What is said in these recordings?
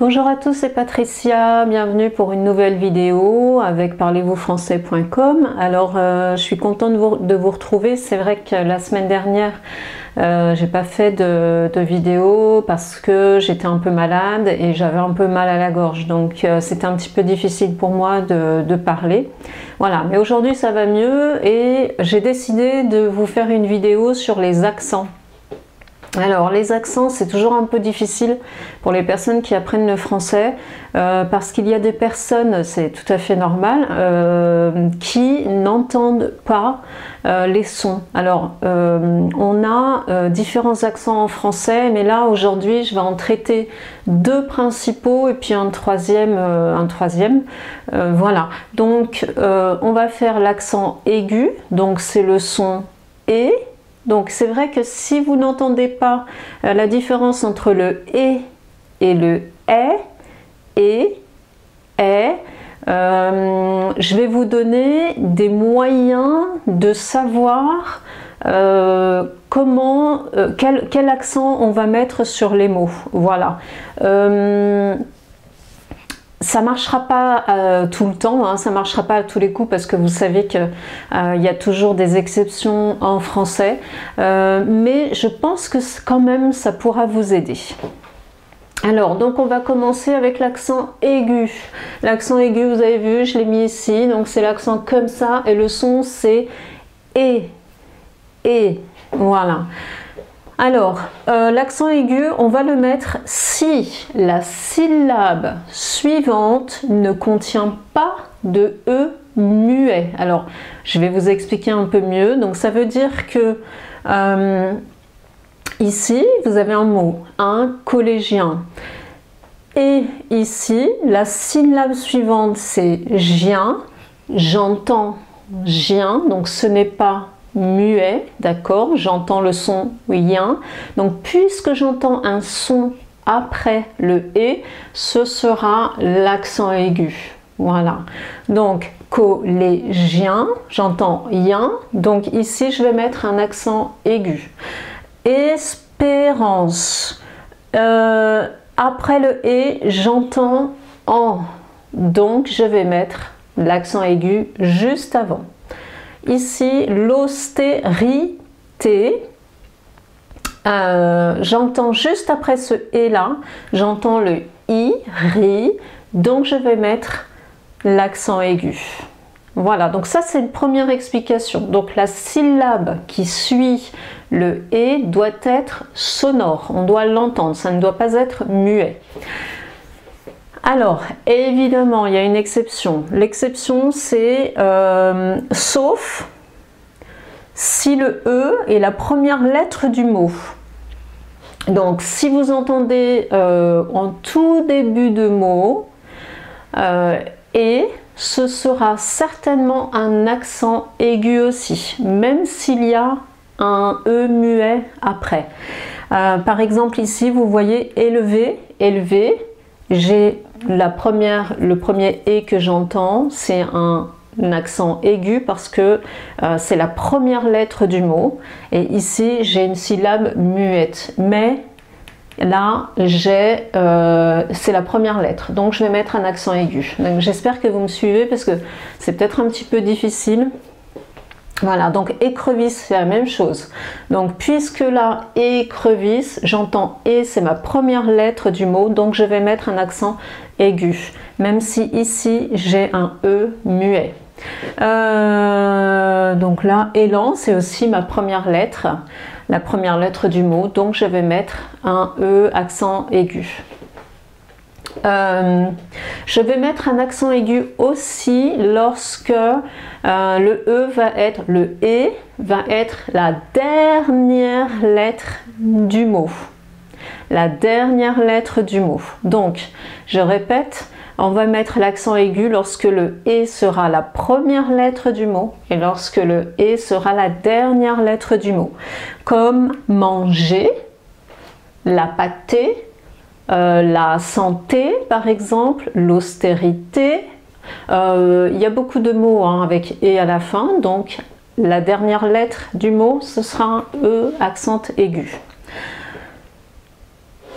Bonjour à tous, c'est Patricia, bienvenue pour une nouvelle vidéo avec parlez-vous-français.com. Alors je suis contente de vous retrouver. C'est vrai que la semaine dernière j'ai pas fait de vidéo parce que j'étais un peu malade et j'avais un peu mal à la gorge, donc c'était un petit peu difficile pour moi de parler. Voilà, mais aujourd'hui ça va mieux et j'ai décidé de vous faire une vidéo sur les accents. Alors les accents, c'est toujours un peu difficile pour les personnes qui apprennent le français parce qu'il y a des personnes, c'est tout à fait normal, qui n'entendent pas les sons. Alors on a différents accents en français, mais là aujourd'hui je vais en traiter deux principaux et puis un troisième. Voilà, donc on va faire l'accent aigu, donc c'est le son et. Donc c'est vrai que si vous n'entendez pas la différence entre le et le est, je vais vous donner des moyens de savoir quel accent on va mettre sur les mots. Voilà. Ça ne marchera pas tout le temps, hein, ça ne marchera pas à tous les coups parce que vous savez qu'il y a toujours des exceptions en français, mais je pense que quand même ça pourra vous aider. Alors, donc on va commencer avec l'accent aigu. L'accent aigu, vous avez vu, je l'ai mis ici, donc c'est l'accent comme ça et le son c'est et, voilà. Alors, l'accent aigu, on va le mettre si la syllabe suivante ne contient pas de E muet. Alors, je vais vous expliquer un peu mieux. Donc, ça veut dire que ici, vous avez un mot, un collégien. Et ici, la syllabe suivante, c'est gien. J'entends gien, donc ce n'est pas muet, d'accord, j'entends le son yen. Donc puisque j'entends un son après le et, ce sera l'accent aigu. Voilà. Donc collégien, j'entends yen. Donc ici je vais mettre un accent aigu. Espérance. Après le et, j'entends en. Donc je vais mettre l'accent aigu juste avant. Ici, l'austérité, j'entends juste après ce « et » là, j'entends le « i », ri, donc je vais mettre l'accent aigu. Voilà, donc ça c'est une première explication. Donc la syllabe qui suit le « et » doit être sonore, on doit l'entendre, ça ne doit pas être muet. Alors, évidemment, il y a une exception. L'exception, c'est sauf si le E est la première lettre du mot. Donc, si vous entendez en tout début de mot, et ce sera certainement un accent aigu aussi, même s'il y a un E muet après. Par exemple, ici, vous voyez élevé, élevé. J'ai le premier « et » que j'entends, c'est un accent aigu parce que c'est la première lettre du mot. Et ici, j'ai une syllabe muette. Mais là, c'est la première lettre. Donc, je vais mettre un accent aigu. J'espère que vous me suivez parce que c'est peut-être un petit peu difficile. Voilà, donc écrevisse, c'est la même chose. Donc, puisque là, écrevisse, j'entends et, c'est ma première lettre du mot, donc je vais mettre un accent aigu, même si ici, j'ai un E muet. Donc là, élan, c'est aussi ma première lettre, la première lettre du mot, donc je vais mettre un E accent aigu. Je vais mettre un accent aigu aussi lorsque le E va être la dernière lettre du mot. La dernière lettre du mot. Donc, je répète, on va mettre l'accent aigu lorsque le et sera la première lettre du mot et lorsque le et sera la dernière lettre du mot. Comme manger, la pâtée, la santé par exemple, l'austérité, il y a beaucoup de mots hein, avec et à la fin, donc la dernière lettre du mot ce sera un E accent aigu.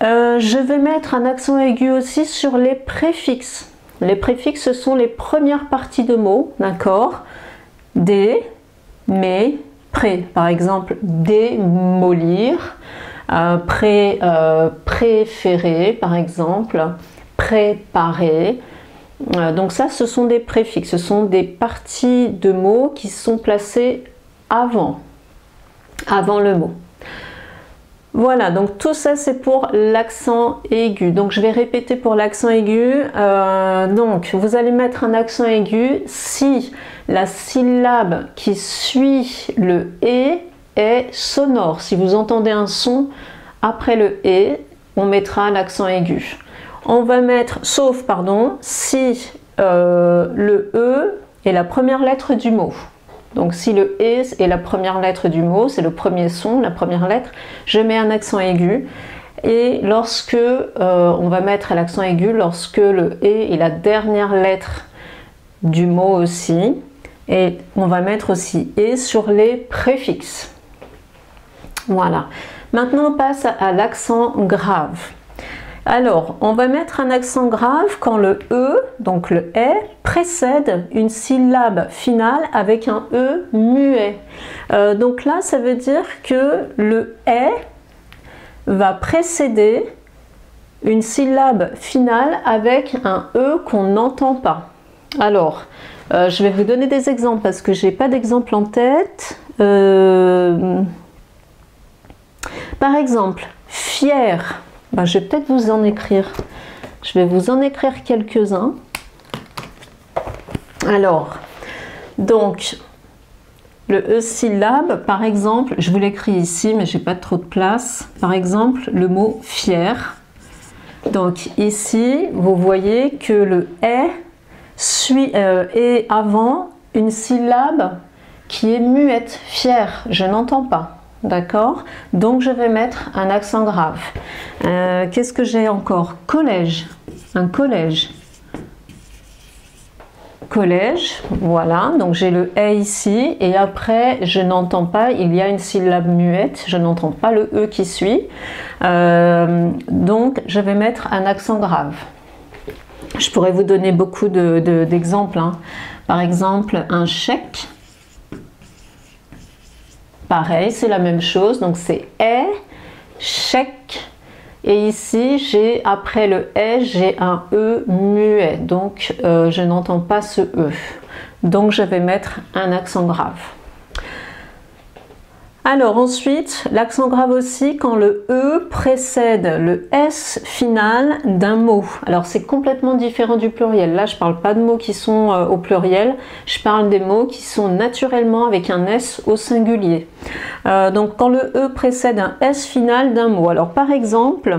Je vais mettre un accent aigu aussi sur les préfixes. Les préfixes, ce sont les premières parties de mots, d'accord? Des, mais, pré. Par exemple, démolir, préférer, par exemple, préparer. Donc ça, ce sont des préfixes, ce sont des parties de mots qui sont placées avant le mot. Voilà, donc tout ça c'est pour l'accent aigu. Donc je vais répéter pour l'accent aigu. Donc vous allez mettre un accent aigu si la syllabe qui suit le « et » est sonore. Si vous entendez un son après le « et », on mettra l'accent aigu. On va mettre, sauf, pardon, si le « e » est la première lettre du mot. Donc si le « et » est la première lettre du mot, c'est le premier son, la première lettre, je mets un accent aigu. Et lorsque, on va mettre l'accent aigu lorsque le « et » est la dernière lettre du mot aussi. Et on va mettre aussi « et » sur les préfixes. Voilà. Maintenant on passe à l'accent grave. Alors, on va mettre un accent grave quand le « e », donc le « est », précède une syllabe finale avec un « e » muet. Donc là, ça veut dire que le « est » va précéder une syllabe finale avec un « e » qu'on n'entend pas. Alors, je vais vous donner des exemples parce que je n'ai pas d'exemple en tête. Par exemple, « fier ». Ben, je vais peut-être vous en écrire. Je vais vous en écrire quelques-uns. Alors, donc, le E syllabe, par exemple, je vous l'écris ici, mais j'ai pas trop de place. Par exemple, le mot fier. Donc ici, vous voyez que le est avant une syllabe qui est muette, fier. Je n'entends pas. D'accord? Donc je vais mettre un accent grave. Qu'est-ce que j'ai encore? Collège. Un collège. Collège, voilà. Donc j'ai le « est » ici. Et après, je n'entends pas, il y a une syllabe muette. Je n'entends pas le « e » qui suit. Donc je vais mettre un accent grave. Je pourrais vous donner beaucoup d'exemples. Hein. Par exemple, un chèque. Pareil, c'est la même chose, donc c'est « est », « chèque ». Et ici, j'ai après le « est », j'ai un « e » muet, donc je n'entends pas ce « e ». Donc je vais mettre un accent grave. Alors ensuite, l'accent grave aussi quand le « e » précède le « s » final d'un mot. Alors c'est complètement différent du pluriel. Là, je ne parle pas de mots qui sont au pluriel, je parle des mots qui sont naturellement avec un « s » au singulier. Donc quand le « e » précède un « s » final d'un mot. Alors par exemple,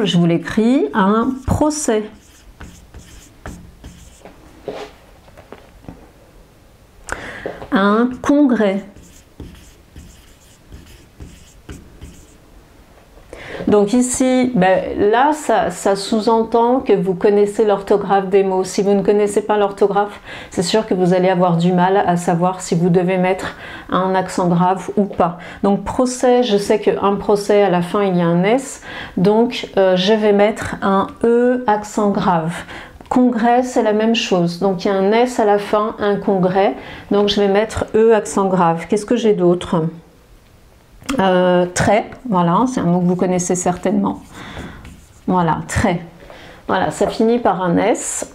je vous l'écris, un procès. Un congrès. Donc ici, là, ça sous-entend que vous connaissez l'orthographe des mots. Si vous ne connaissez pas l'orthographe, c'est sûr que vous allez avoir du mal à savoir si vous devez mettre un accent grave ou pas. Donc procès, je sais qu'un procès, à la fin, il y a un S. Donc je vais mettre un E accent grave. Congrès, c'est la même chose. Donc il y a un S à la fin, un congrès. Donc je vais mettre E accent grave. Qu'est-ce que j'ai d'autre? Trait, voilà, c'est un mot que vous connaissez certainement. Voilà, trait. Voilà, ça finit par un S.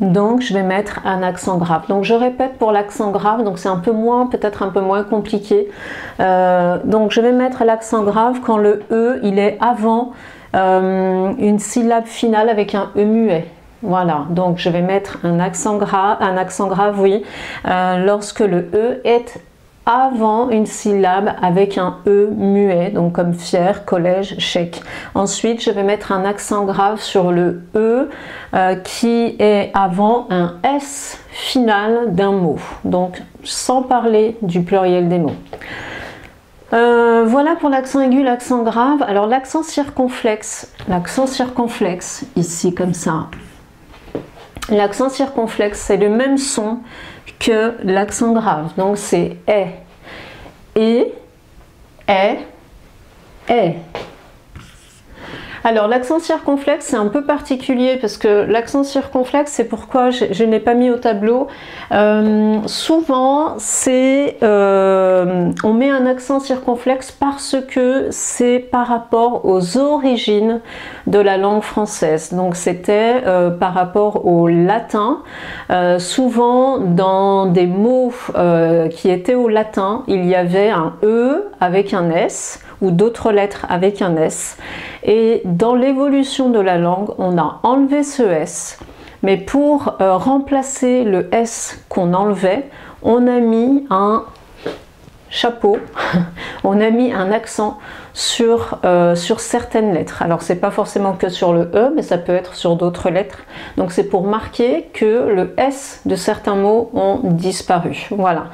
Donc je vais mettre un accent grave. Donc je répète pour l'accent grave, donc c'est un peu moins, peut-être un peu moins compliqué. Donc je vais mettre l'accent grave quand le E, il est avant une syllabe finale avec un E muet. Voilà, donc je vais mettre un accent grave, oui, lorsque le E est avant une syllabe avec un E muet, donc comme fier, collège, chèque. Ensuite, je vais mettre un accent grave sur le E qui est avant un S final d'un mot, donc sans parler du pluriel des mots. Voilà pour l'accent aigu, l'accent grave. Alors l'accent circonflexe, ici comme ça. L'accent circonflexe, c'est le même son que l'accent grave. Donc c'est est, est. Alors l'accent circonflexe c'est un peu particulier parce que l'accent circonflexe, c'est pourquoi je n'ai pas mis au tableau. Souvent c'est on met un accent circonflexe parce que c'est par rapport aux origines de la langue française. Donc c'était par rapport au latin. Souvent dans des mots qui étaient au latin, il y avait un E avec un S ou d'autres lettres avec un S. Et dans l'évolution de la langue, on a enlevé ce S, mais pour remplacer le S qu'on enlevait, on a mis un chapeau, on a mis un accent sur certaines lettres. Alors c'est pas forcément que sur le E, mais ça peut être sur d'autres lettres. Donc c'est pour marquer que le S de certains mots ont disparu. Voilà.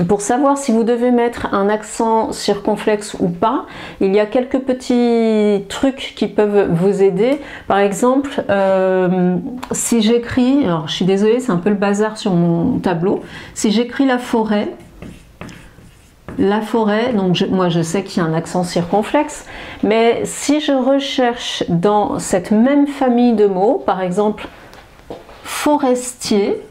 Pour savoir si vous devez mettre un accent circonflexe ou pas, il y a quelques petits trucs qui peuvent vous aider. Par exemple, si j'écris, alors je suis désolée, c'est un peu le bazar sur mon tableau, si j'écris la forêt, donc moi je sais qu'il y a un accent circonflexe, mais si je recherche dans cette même famille de mots, par exemple forestier,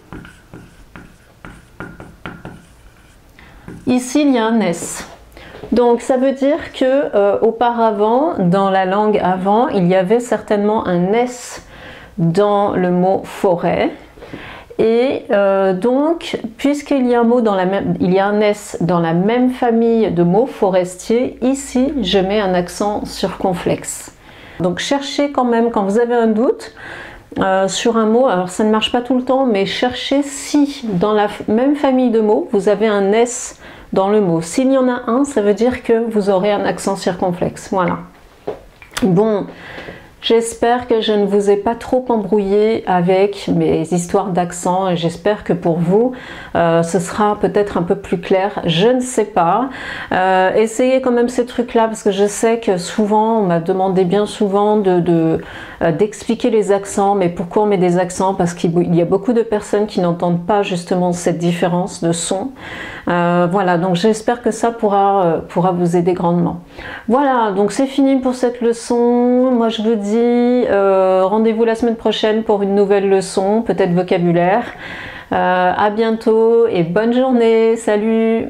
ici, il y a un S. Donc, ça veut dire que auparavant, dans la langue avant, il y avait certainement un S dans le mot forêt. Et donc, puisqu'il y a un S dans la même famille de mots forestier, ici, je mets un accent circonflexe. Donc, cherchez quand même, quand vous avez un doute, sur un mot, alors ça ne marche pas tout le temps, mais cherchez si dans la même famille de mots, vous avez un S dans le mot. S'il y en a un, ça veut dire que vous aurez un accent circonflexe. Voilà. Bon, j'espère que je ne vous ai pas trop embrouillé avec mes histoires d'accent et j'espère que pour vous, ce sera peut-être un peu plus clair. Je ne sais pas. Essayez quand même ces trucs-là parce que je sais que souvent, on m'a demandé bien souvent d'expliquer les accents. Mais pourquoi on met des accents? Parce qu'il y a beaucoup de personnes qui n'entendent pas justement cette différence de son. Voilà, donc j'espère que ça pourra vous aider grandement. Voilà, donc c'est fini pour cette leçon. Moi, je vous dis rendez-vous la semaine prochaine pour une nouvelle leçon, peut-être vocabulaire. À bientôt et bonne journée. Salut!